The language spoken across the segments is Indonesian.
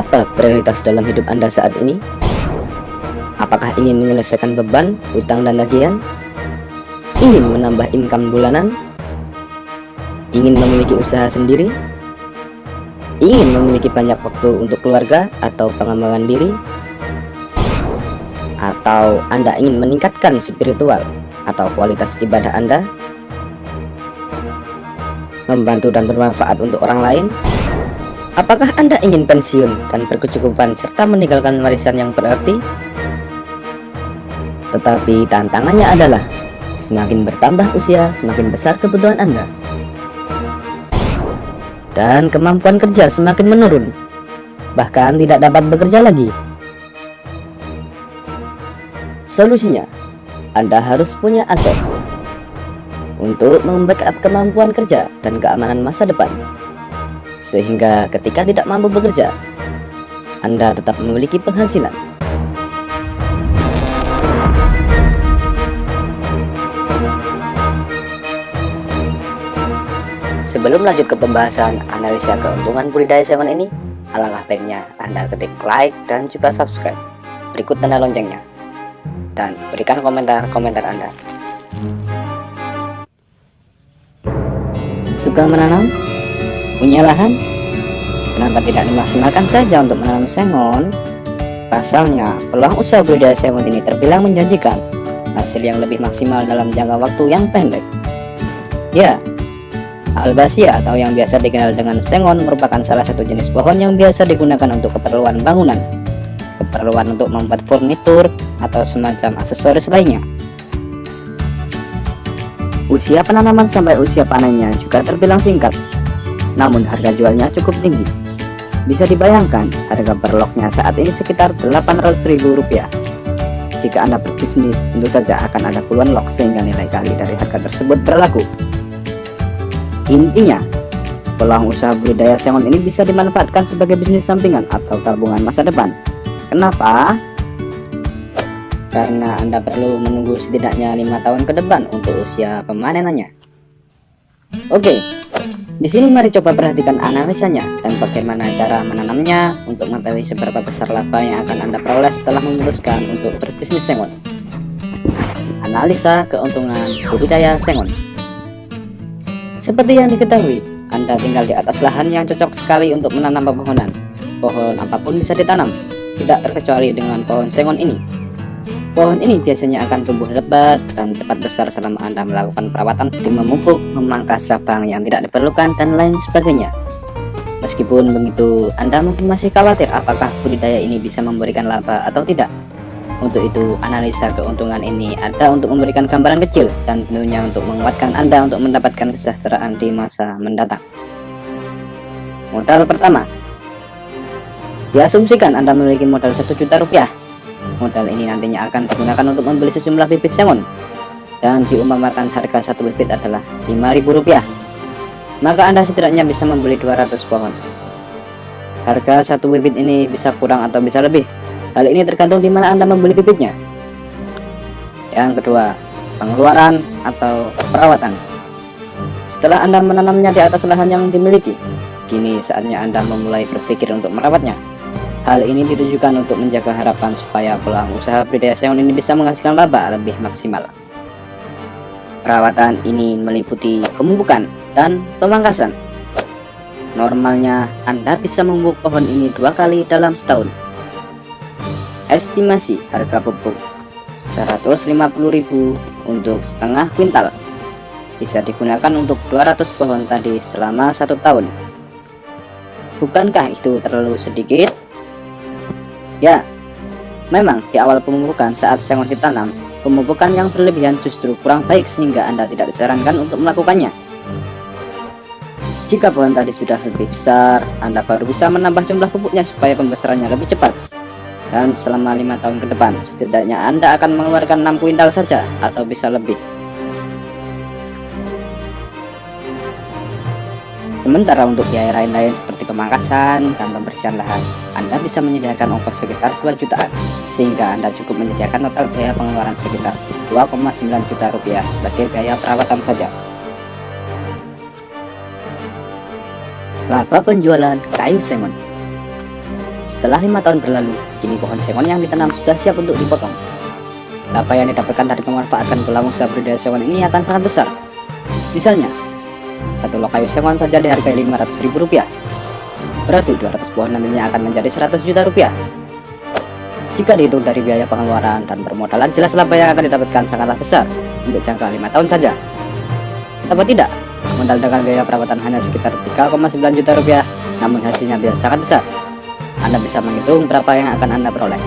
Apa prioritas dalam hidup Anda saat ini? Apakah ingin menyelesaikan beban, hutang dan tagihan? Ingin menambah income bulanan? Ingin memiliki usaha sendiri? Ingin memiliki banyak waktu untuk keluarga atau pengembangan diri? Atau Anda ingin meningkatkan spiritual atau kualitas ibadah Anda? Membantu dan bermanfaat untuk orang lain? Apakah Anda ingin pensiun dan berkecukupan serta meninggalkan warisan yang berarti? Tetapi tantangannya adalah semakin bertambah usia, semakin besar kebutuhan Anda. Dan kemampuan kerja semakin menurun, bahkan tidak dapat bekerja lagi. Solusinya, Anda harus punya aset untuk membackup kemampuan kerja dan keamanan masa depan, sehingga ketika tidak mampu bekerja, Anda tetap memiliki penghasilan. Sebelum lanjut ke pembahasan analisa keuntungan budidaya sengon ini, alangkah baiknya Anda ketik like dan juga subscribe, berikut tanda loncengnya, dan berikan komentar Anda. Suka menanam? Punya lahan? Kenapa tidak dimaksimalkan saja untuk menanam sengon? Pasalnya, peluang usaha budidaya sengon ini terbilang menjanjikan hasil yang lebih maksimal dalam jangka waktu yang pendek. Ya, Albazia atau yang biasa dikenal dengan sengon merupakan salah satu jenis pohon yang biasa digunakan untuk keperluan bangunan, keperluan untuk membuat furnitur, atau semacam aksesoris lainnya. Usia penanaman sampai usia panennya juga terbilang singkat, namun harga jualnya cukup tinggi. Bisa dibayangkan harga per loknya saat ini sekitar Rp800.000. Jika Anda berbisnis, tentu saja akan ada puluhan lok sehingga nilai kali dari harga tersebut berlaku. Intinya, peluang usaha budidaya sengon ini bisa dimanfaatkan sebagai bisnis sampingan atau tabungan masa depan. Kenapa? Karena Anda perlu menunggu setidaknya 5 tahun ke depan untuk usia pemanenannya. Oke, di sini mari coba perhatikan analisanya dan bagaimana cara menanamnya untuk mengetahui seberapa besar laba yang akan Anda peroleh setelah memutuskan untuk berbisnis sengon. Analisa keuntungan budidaya sengon. Seperti yang diketahui, Anda tinggal di atas lahan yang cocok sekali untuk menanam pepohonan. Pohon apapun bisa ditanam, tidak terkecuali dengan pohon sengon ini. Pohon ini biasanya akan tumbuh lebat dan cepat besar selama Anda melakukan perawatan seperti memupuk, memangkas cabang yang tidak diperlukan, dan lain sebagainya. Meskipun begitu, Anda mungkin masih khawatir apakah budidaya ini bisa memberikan laba atau tidak. Untuk itu, analisa keuntungan ini ada untuk memberikan gambaran kecil dan tentunya untuk menguatkan Anda untuk mendapatkan kesejahteraan di masa mendatang. Modal pertama, diasumsikan Anda memiliki modal Rp1 juta. Modal ini nantinya akan digunakan untuk membeli sejumlah bibit sengon, dan diumpamakan harga satu bibit adalah Rp5.000. Maka Anda setidaknya bisa membeli 200 pohon. Harga satu bibit ini bisa kurang atau bisa lebih. Hal ini tergantung di mana Anda membeli bibitnya. Yang kedua, pengeluaran atau perawatan. Setelah Anda menanamnya di atas lahan yang dimiliki, kini saatnya Anda memulai berpikir untuk merawatnya. Hal ini ditujukan untuk menjaga harapan supaya peluang usaha budidaya sengon ini bisa menghasilkan laba lebih maksimal. Perawatan ini meliputi pemupukan dan pemangkasan. Normalnya Anda bisa memupuk pohon ini 2 kali dalam setahun. Estimasi harga pupuk Rp150.000 untuk setengah kuintal, bisa digunakan untuk 200 pohon tadi selama 1 tahun. Bukankah itu terlalu sedikit? Ya, memang di awal pemupukan saat sengon ditanam, pemupukan yang berlebihan justru kurang baik sehingga Anda tidak disarankan untuk melakukannya. Jika pohon tadi sudah lebih besar, Anda baru bisa menambah jumlah pupuknya supaya pembesarannya lebih cepat. Dan selama 5 tahun ke depan, setidaknya Anda akan mengeluarkan 6 kuintal saja atau bisa lebih. Sementara untuk biaya lain-lain seperti pemangkasan dan pembersihan lahan, Anda bisa menyediakan ongkos sekitar 2 jutaan, sehingga Anda cukup menyediakan total biaya pengeluaran sekitar Rp2,9 juta sebagai biaya perawatan saja. Laba penjualan kayu sengon. Setelah 5 tahun berlalu, kini pohon sengon yang ditanam sudah siap untuk dipotong. Apa yang didapatkan dari memanfaatkan peluang usaha budidaya sengon ini akan sangat besar. Misalnya, satu lok kayu sengon saja dihargai Rp500.000. Berarti 200 pohon nantinya akan menjadi 100 juta rupiah. Jika dihitung dari biaya pengeluaran dan permodalan, jelas laba yang akan didapatkan sangatlah besar untuk jangka 5 tahun saja. Betapa tidak, modal dengan biaya perawatan hanya sekitar 3,9 juta rupiah, namun hasilnya bisa sangat besar. Anda bisa menghitung berapa yang akan Anda peroleh.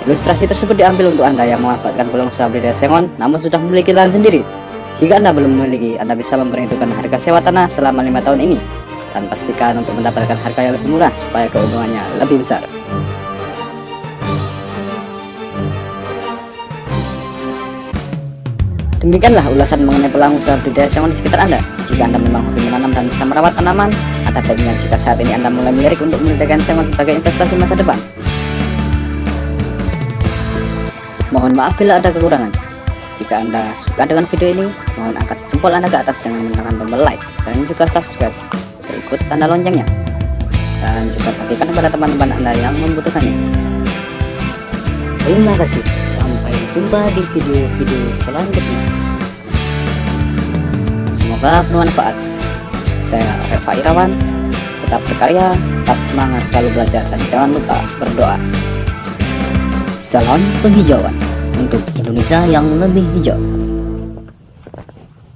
Ilustrasi tersebut diambil untuk Anda yang memanfaatkan peluang usaha budidaya sengon namun sudah memiliki lahan sendiri. Jika Anda belum memiliki, Anda bisa memperhitungkan harga sewa tanah selama 5 tahun ini dan pastikan untuk mendapatkan harga yang lebih murah supaya keuntungannya lebih besar. Demikianlah ulasan mengenai peluang usaha budidaya sengon di sekitar Anda. Jika Anda memang hobi menanam dan bisa merawat tanaman, ada baiknya jika saat ini Anda mulai melirik untuk membudidayakan sengon sebagai investasi masa depan. Mohon maaf bila ada kekurangan. Jika Anda suka dengan video ini, mohon angkat jempol Anda ke atas dengan menekan tombol like dan juga subscribe, berikut tanda loncengnya, dan juga bagikan kepada teman-teman Anda yang membutuhkannya. Terima kasih. Sampai jumpa di video-video selanjutnya. Semoga bermanfaat. Saya Reva Irawan. Tetap berkarya, tetap semangat, selalu belajar, dan jangan lupa berdoa. Salam penghijauan untuk Indonesia yang lebih hijau.